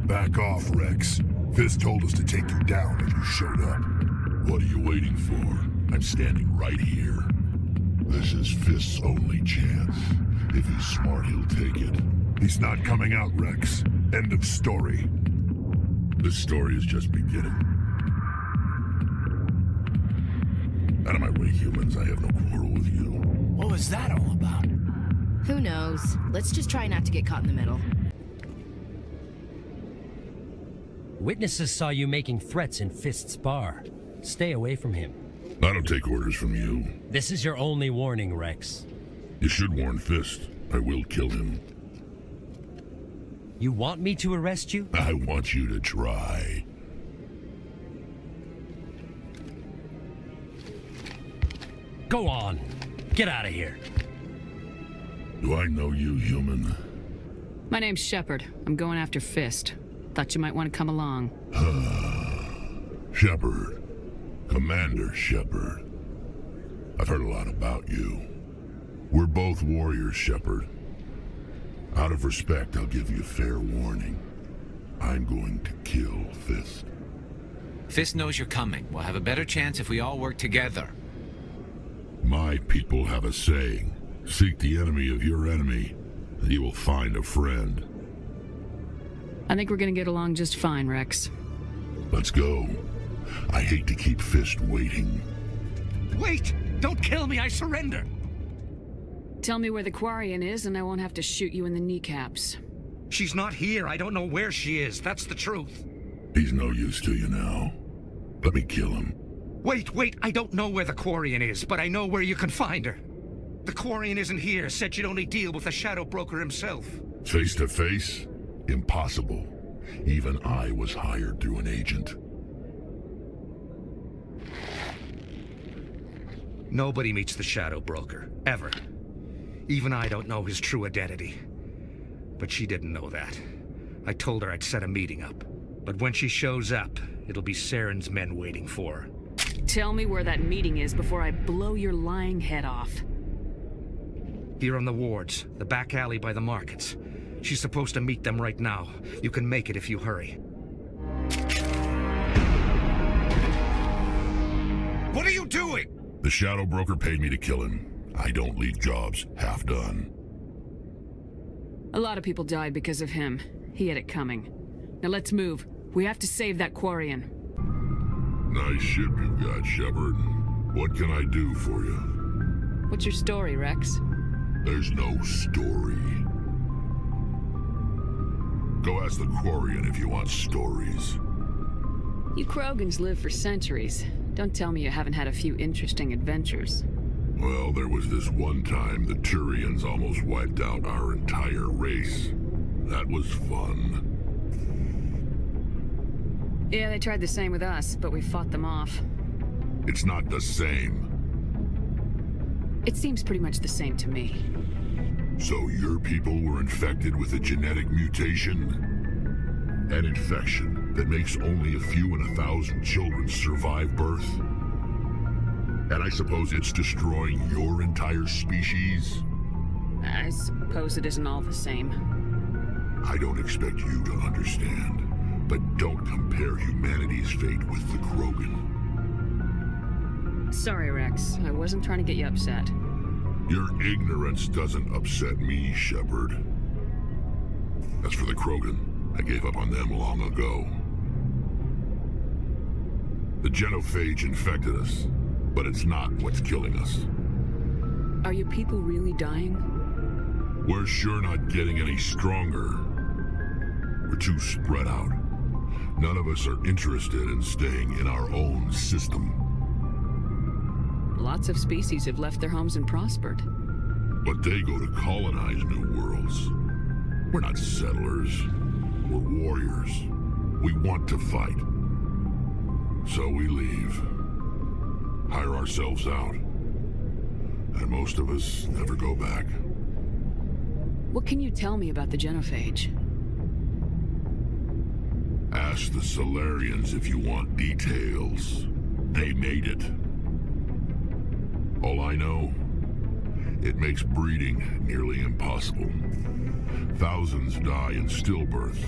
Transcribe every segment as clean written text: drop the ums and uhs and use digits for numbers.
Back off, Wrex. Fist told us to take you down if you showed up. What are you waiting for? I'm standing right here. This is Fist's only chance. If he's smart, he'll take it. He's not coming out, Wrex. End of story. This story is just beginning. Out of my way, humans. I have no quarrel with you. What was that all about? Who knows? Let's just try not to get caught in the middle. Witnesses saw you making threats in Fist's bar. Stay away from him. I don't take orders from you. This is your only warning, Wrex. You should warn Fist. I will kill him. You want me to arrest you? I want you to try. Go on. Get out of here. Do I know you, human? My name's Shepard. I'm going after Fist. Thought you might want to come along. Shepard. Commander Shepard. I've heard a lot about you. We're both warriors, Shepard. Out of respect, I'll give you fair warning. I'm going to kill Fist. Fist knows you're coming. We'll have a better chance if we all work together. My people have a saying. Seek the enemy of your enemy, and you will find a friend. I think we're gonna get along just fine, Wrex. Let's go. I hate to keep Fist waiting. Wait! Don't kill me, I surrender! Tell me where the Quarian is and I won't have to shoot you in the kneecaps. She's not here, I don't know where she is, that's the truth. He's no use to you now. Let me kill him. Wait, I don't know where the Quarian is, but I know where you can find her. The Quarian isn't here, said you'd only deal with the Shadow Broker himself. Face to face? Impossible. Even I was hired through an agent. Nobody meets the Shadow Broker, ever. Even I don't know his true identity. But she didn't know that. I told her I'd set a meeting up. But when she shows up, it'll be Saren's men waiting for her. Tell me where that meeting is before I blow your lying head off. Here on the wards, the back alley by the markets. She's supposed to meet them right now. You can make it if you hurry. What are you doing? The Shadow Broker paid me to kill him. I don't leave jobs half done. A lot of people died because of him. He had it coming. Now let's move. We have to save that Quarian. Nice ship you got, Shepard. What can I do for you? What's your story, Wrex? There's no story. Go ask the Quarian if you want stories. You Krogans live for centuries. Don't tell me you haven't had a few interesting adventures. Well, there was this one time the Turians almost wiped out our entire race. That was fun. Yeah, they tried the same with us, but we fought them off. It's not the same. It seems pretty much the same to me. So your people were infected with a genetic mutation? An infection that makes only a few in 1,000 children survive birth? And I suppose it's destroying your entire species? I suppose it isn't all the same. I don't expect you to understand, but don't compare humanity's fate with the Krogan. Sorry, Wrex. I wasn't trying to get you upset. Your ignorance doesn't upset me, Shepard. As for the Krogan, I gave up on them long ago. The genophage infected us, but it's not what's killing us. Are your people really dying? We're sure not getting any stronger. We're too spread out. None of us are interested in staying in our own system. Lots of species have left their homes and prospered. But they go to colonize new worlds. We're not settlers. We're warriors. We want to fight. So we leave. Hire ourselves out. And most of us never go back. What can you tell me about the genophage? Ask the Solarians if you want details. They made it. All I know, it makes breeding nearly impossible. Thousands die in stillbirth,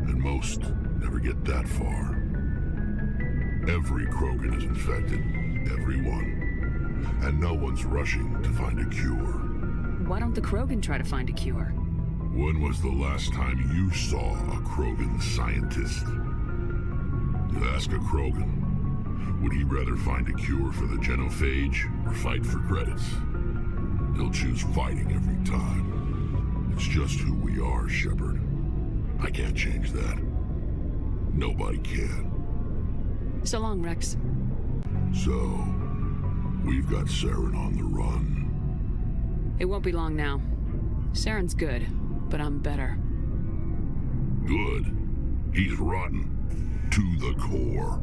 and most never get that far. Every Krogan is infected, everyone, and no one's rushing to find a cure. Why don't the Krogan try to find a cure? When was the last time you saw a Krogan scientist? You ask a Krogan, would he rather find a cure for the genophage or fight for credits? He'll choose fighting every time. It's just who we are, Shepard. I can't change that. Nobody can. So long, Wrex. So, we've got Saren on the run. It won't be long now. Saren's good, but I'm better. Good. He's rotten. To the core.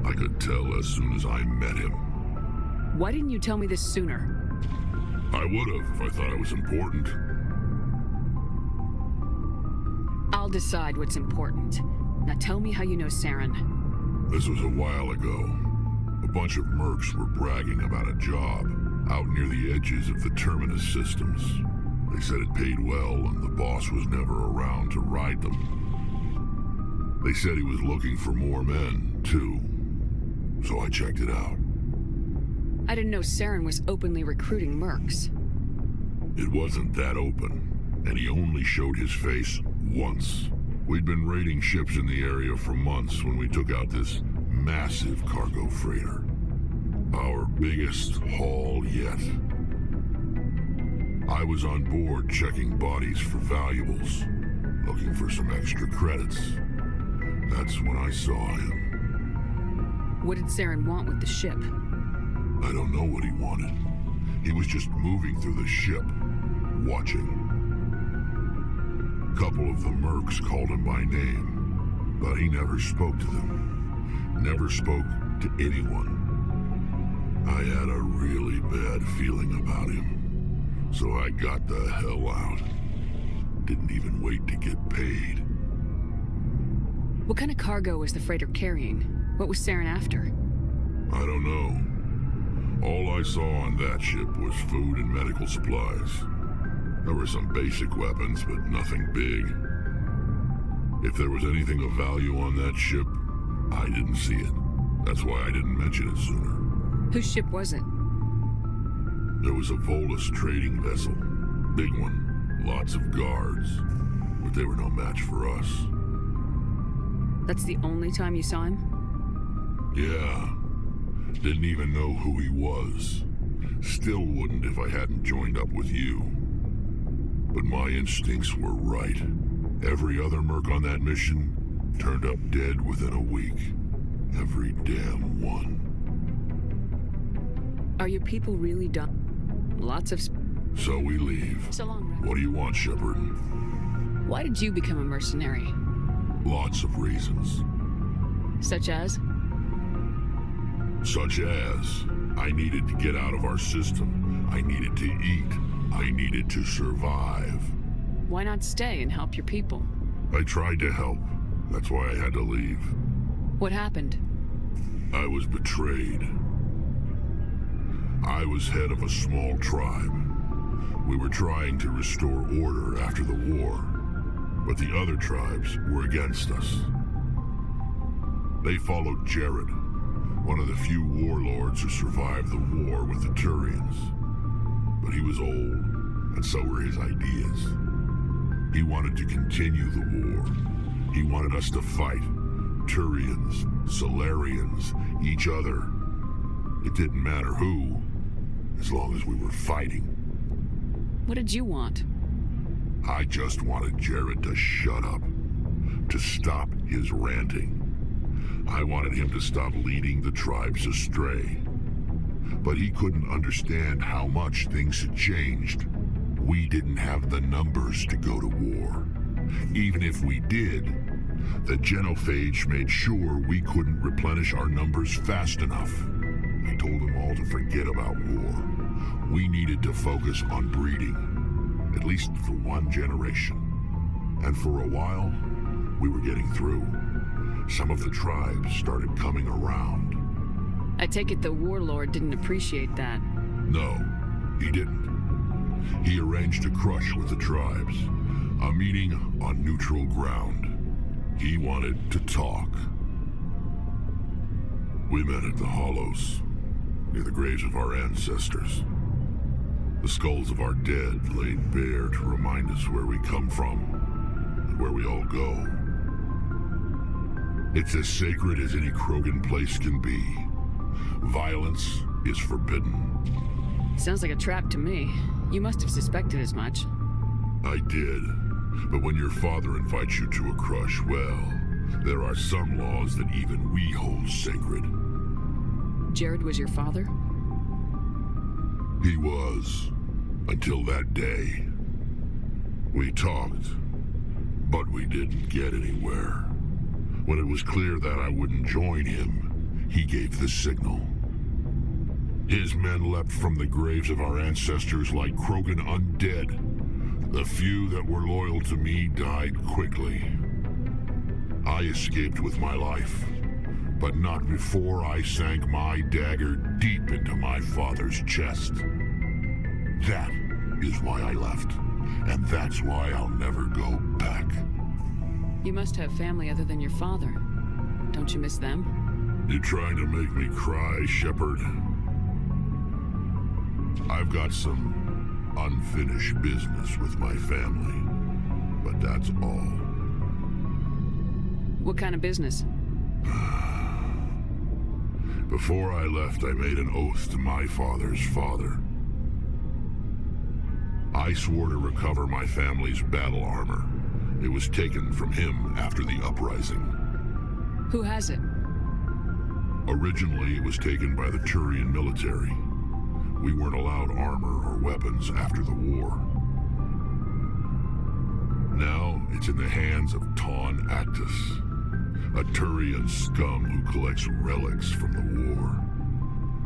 I could tell as soon as I met him. Why didn't you tell me this sooner? I would've if I thought it was important. I'll decide what's important. Now tell me how you know Saren. This was a while ago. A bunch of mercs were bragging about a job out near the edges of the Terminus systems. They said it paid well and the boss was never around to ride them. They said he was looking for more men, too. So I checked it out. I didn't know Saren was openly recruiting mercs. It wasn't that open, and he only showed his face once. We'd been raiding ships in the area for months when we took out this massive cargo freighter. Our biggest haul yet. I was on board checking bodies for valuables, looking for some extra credits. That's when I saw him. What did Saren want with the ship? I don't know what he wanted. He was just moving through the ship, watching. A couple of the mercs called him by name, but he never spoke to them. Never spoke to anyone. I had a really bad feeling about him, so I got the hell out. Didn't even wait to get paid. What kind of cargo was the freighter carrying? What was Saren after? I don't know. All I saw on that ship was food and medical supplies. There were some basic weapons, but nothing big. If there was anything of value on that ship, I didn't see it. That's why I didn't mention it sooner. Whose ship was it? There was a Volus trading vessel. Big one. Lots of guards. But they were no match for us. That's the only time you saw him? Yeah. Didn't even know who he was. Still wouldn't if I hadn't joined up with you. But my instincts were right. Every other merc on that mission turned up dead within a week. Every damn one. Are your people really done? Lots of... So we leave. So long, Wrex. What do you want, Shepard? Why did you become a mercenary? Lots of reasons. Such as? Such as, I needed to get out of our system. I needed to eat. I needed to survive. Why not stay and help your people? I tried to help. That's why I had to leave. What happened? I was betrayed. I was head of a small tribe. We were trying to restore order after the war, but the other tribes were against us. They followed Jared, one of the few warlords who survived the war with the Turians. But he was old, and so were his ideas. He wanted to continue the war. He wanted us to fight. Turians, Solarians, each other. It didn't matter who, as long as we were fighting. What did you want? I just wanted Jared to shut up, to stop his ranting. I wanted him to stop leading the tribes astray. But he couldn't understand how much things had changed. We didn't have the numbers to go to war. Even if we did, the genophage made sure we couldn't replenish our numbers fast enough. I told them all to forget about war. We needed to focus on breeding, at least for one generation. And for a while, we were getting through. Some of the tribes started coming around. I take it the warlord didn't appreciate that. No, he didn't. He arranged a crush with the tribes. A meeting on neutral ground. He wanted to talk. We met at the Hollows, near the graves of our ancestors. The skulls of our dead laid bare to remind us where we come from and where we all go. It's as sacred as any Krogan place can be. Violence is forbidden. Sounds like a trap to me. You must have suspected as much. I did. But when your father invites you to a crush, well, there are some laws that even we hold sacred. Jared was your father? He was, until that day. We talked, but we didn't get anywhere. When it was clear that I wouldn't join him, he gave the signal. His men leapt from the graves of our ancestors like Krogan undead. The few that were loyal to me died quickly. I escaped with my life, but not before I sank my dagger deep into my father's chest. That is why I left, and that's why I'll never go back. You must have family other than your father. Don't you miss them? You trying to make me cry, Shepard? I've got some unfinished business with my family, but that's all. What kind of business? Before I left, I made an oath to my father's father. I swore to recover my family's battle armor. It was taken from him after the uprising. Who has it? Originally, it was taken by the Turian military. We weren't allowed armor or weapons after the war. Now, it's in the hands of Taun Actus, a Turian scum who collects relics from the war.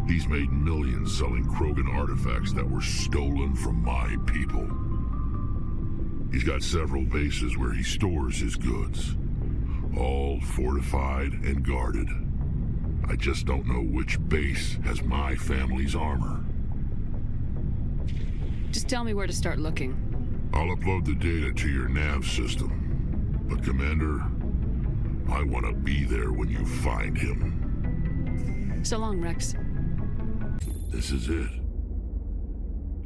He's made millions selling Krogan artifacts that were stolen from my people. He's got several bases where he stores his goods, all fortified and guarded. I just don't know which base has my family's armor. Just tell me where to start looking. I'll upload the data to your nav system. But Commander, I want to be there when you find him. So long, Wrex. This is it.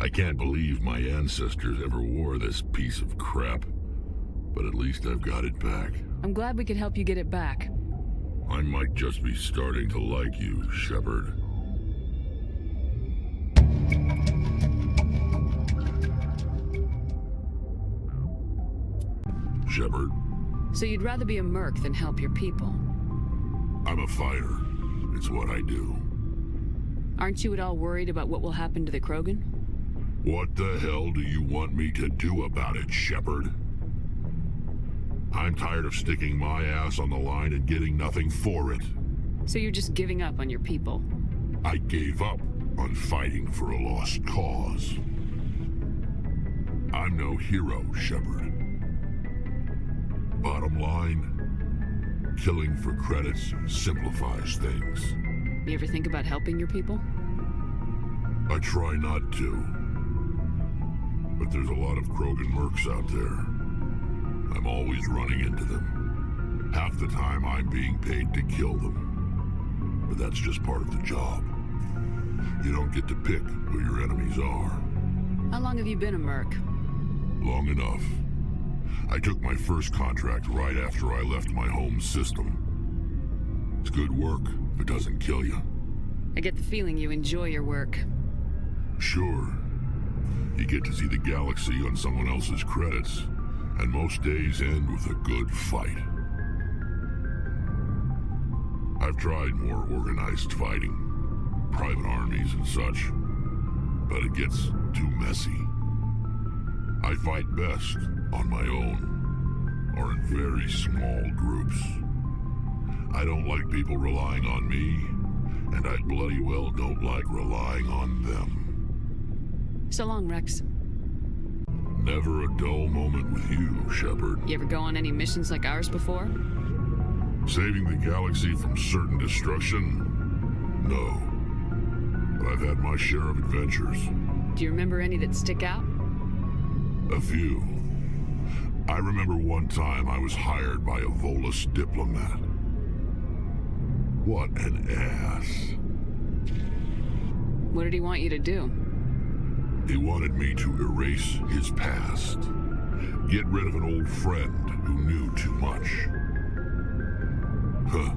I can't believe my ancestors ever wore this piece of crap. But at least I've got it back. I'm glad we could help you get it back. I might just be starting to like you, Shepard. Shepard, So you'd rather be a merc than help your people? I'm a fighter. It's what I do. Aren't you at all worried about what will happen to the Krogan? What the hell do you want me to do about it, Shepard? I'm tired of sticking my ass on the line and getting nothing for it. So you're just giving up on your people? I gave up on fighting for a lost cause. I'm no hero, Shepard. Bottom line, killing for credits simplifies things. You ever think about helping your people? I try not to. But there's a lot of Krogan mercs out there. I'm always running into them. Half the time I'm being paid to kill them. But that's just part of the job. You don't get to pick who your enemies are. How long have you been a merc? Long enough. I took my first contract right after I left my home system. It's good work if it doesn't kill you. I get the feeling you enjoy your work. Sure. You get to see the galaxy on someone else's credits, and most days end with a good fight. I've tried more organized fighting, private armies and such, but it gets too messy. I fight best on my own, or in very small groups. I don't like people relying on me, and I bloody well don't like relying on them. So long, Wrex. Never a dull moment with you, Shepard. You ever go on any missions like ours before? Saving the galaxy from certain destruction? No. But I've had my share of adventures. Do you remember any that stick out? A few. I remember one time I was hired by a Volus diplomat. What an ass. What did he want you to do? He wanted me to erase his past. Get rid of an old friend who knew too much. Huh.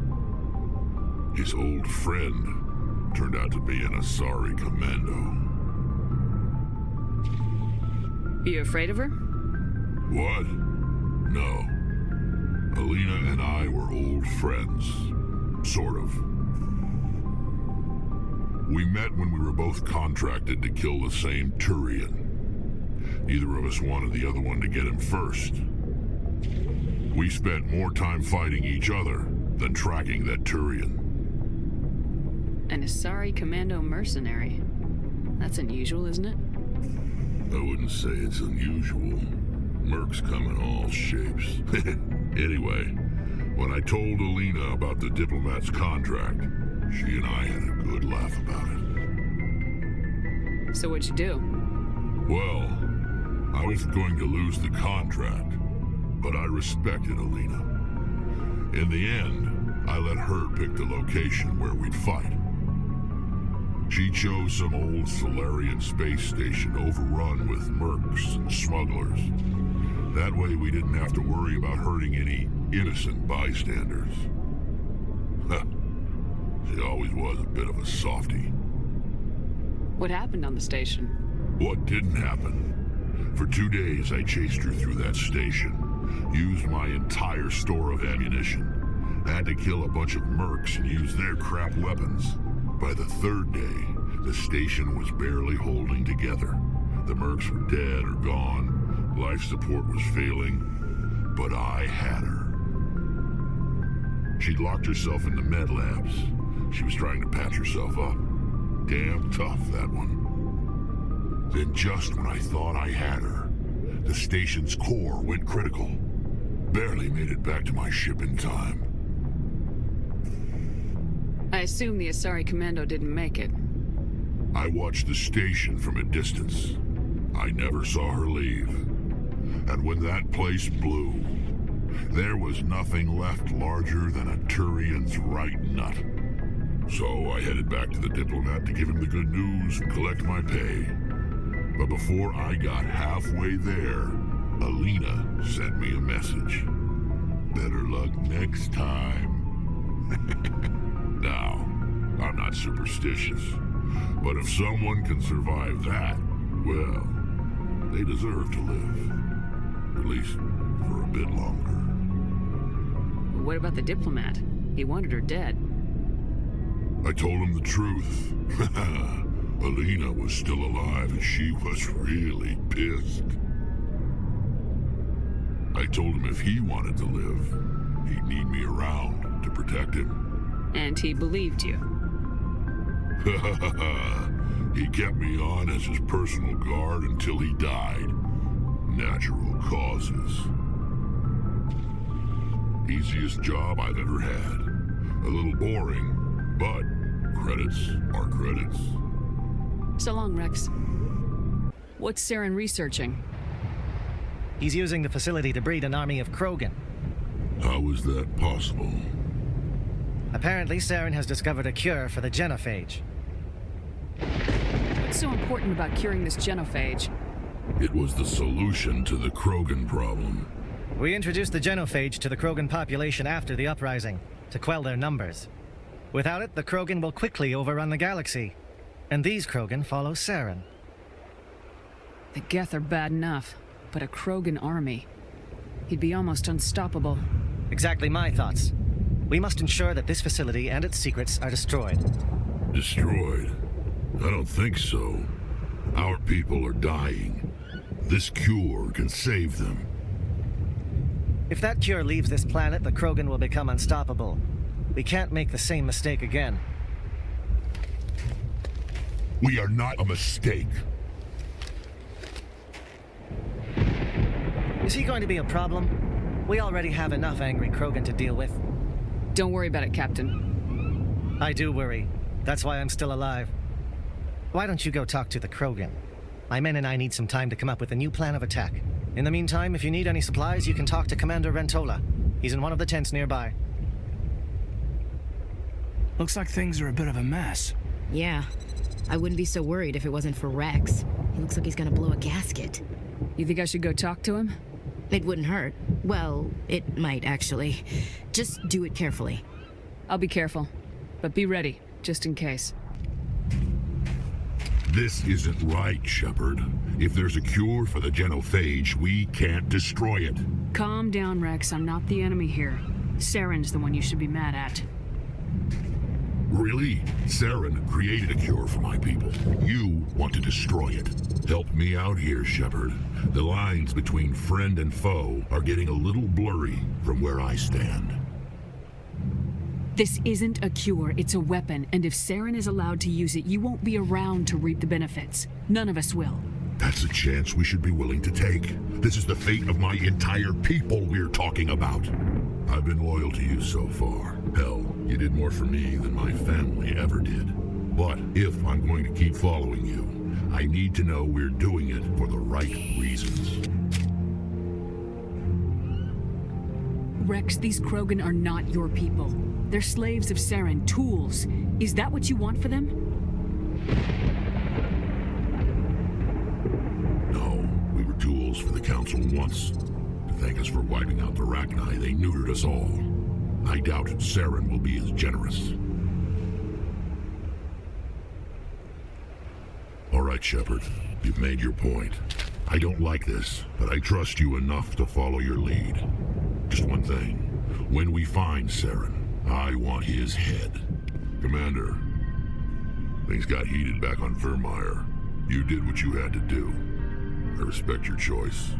His old friend turned out to be an Asari commando. Are you afraid of her? What? No. Alina and I were old friends. Sort of. We met when we were both contracted to kill the same Turian. Neither of us wanted the other one to get him first. We spent more time fighting each other than tracking that Turian. An Asari commando mercenary. That's unusual, isn't it? I wouldn't say it's unusual. Mercs come in all shapes. Anyway, when I told Alina about the diplomat's contract, she and I had a good laugh about it. So what'd you do? Well, I was going to lose the contract, but I respected Alina. In the end, I let her pick the location where we'd fight. She chose some old Solarian space station overrun with mercs and smugglers. That way we didn't have to worry about hurting any innocent bystanders. She always was a bit of a softie. What happened on the station? What didn't happen? For 2 days I chased her through that station. Used my entire store of ammunition. Had to kill a bunch of mercs and use their crap weapons. By the 3rd day, the station was barely holding together. The mercs were dead or gone. Life support was failing. But I had her. She'd locked herself in the med labs. She was trying to patch herself up. Damn tough, that one. Then just when I thought I had her, the station's core went critical. Barely made it back to my ship in time. I assume the Asari commando didn't make it. I watched the station from a distance. I never saw her leave. And when that place blew, there was nothing left larger than a Turian's right nut. So I headed back to the diplomat to give him the good news and collect my pay. But before I got halfway there, Alina sent me a message. Better luck next time. Now, I'm not superstitious, but if someone can survive that, well, they deserve to live. At least for a bit longer. What about the diplomat? He wanted her dead. I told him the truth. Alina was still alive and she was really pissed. I told him if he wanted to live, he'd need me around to protect him. And he believed you. He kept me on as his personal guard until he died. Natural causes. Easiest job I've ever had. A little boring, but credits are credits. So long, Wrex. What's Saren researching? He's using the facility to breed an army of Krogan. How is that possible? Apparently, Saren has discovered a cure for the genophage. What's so important about curing this genophage? It was the solution to the Krogan problem. We introduced the genophage to the Krogan population after the uprising, to quell their numbers. Without it, the Krogan will quickly overrun the galaxy. And these Krogan follow Saren. The Geth are bad enough, but a Krogan army. He'd be almost unstoppable. Exactly my thoughts. We must ensure that this facility and its secrets are destroyed. Destroyed? I don't think so. Our people are dying. This cure can save them. If that cure leaves this planet, the Krogan will become unstoppable. We can't make the same mistake again. We are not a mistake. Is he going to be a problem? We already have enough angry Krogan to deal with. Don't worry about it, Captain. I do worry. That's why I'm still alive. Why don't you go talk to the Krogan? My men and I need some time to come up with a new plan of attack. In the meantime, if you need any supplies, you can talk to Commander Rentola. He's in one of the tents nearby. Looks like things are a bit of a mess. Yeah. I wouldn't be so worried if it wasn't for Wrex. He looks like he's gonna blow a gasket. You think I should go talk to him? It wouldn't hurt. Well, it might actually. Just do it carefully. I'll be careful. But be ready, just in case. This isn't right, Shepard. If there's a cure for the genophage, we can't destroy it. Calm down, Wrex. I'm not the enemy here. Saren's the one you should be mad at. Really? Saren created a cure for my people. You want to destroy it. Help me out here, Shepard. The lines between friend and foe are getting a little blurry from where I stand. This isn't a cure, it's a weapon, and if Saren is allowed to use it, you won't be around to reap the benefits. None of us will. That's a chance we should be willing to take. This is the fate of my entire people we're talking about. I've been loyal to you so far. Hell, you did more for me than my family ever did. But if I'm going to keep following you, I need to know we're doing it for the right reasons. Wrex, these Krogan are not your people. They're slaves of Saren, tools. Is that what you want for them? No, we were tools for the Council once. To thank us for wiping out the Rachni, they neutered us all. I doubt Saren will be as generous. All right, Shepard. You've made your point. I don't like this, but I trust you enough to follow your lead. Just one thing. When we find Saren, I want his head. Commander, things got heated back on Vermeer. You did what you had to do. I respect your choice.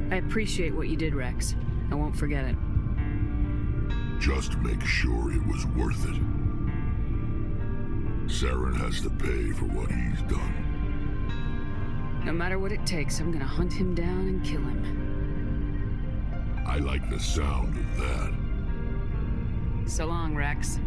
I appreciate what you did, Wrex. I won't forget it. Just make sure it was worth it. Saren has to pay for what he's done. No matter what it takes, I'm gonna hunt him down and kill him. I like the sound of that. So long, Wrex.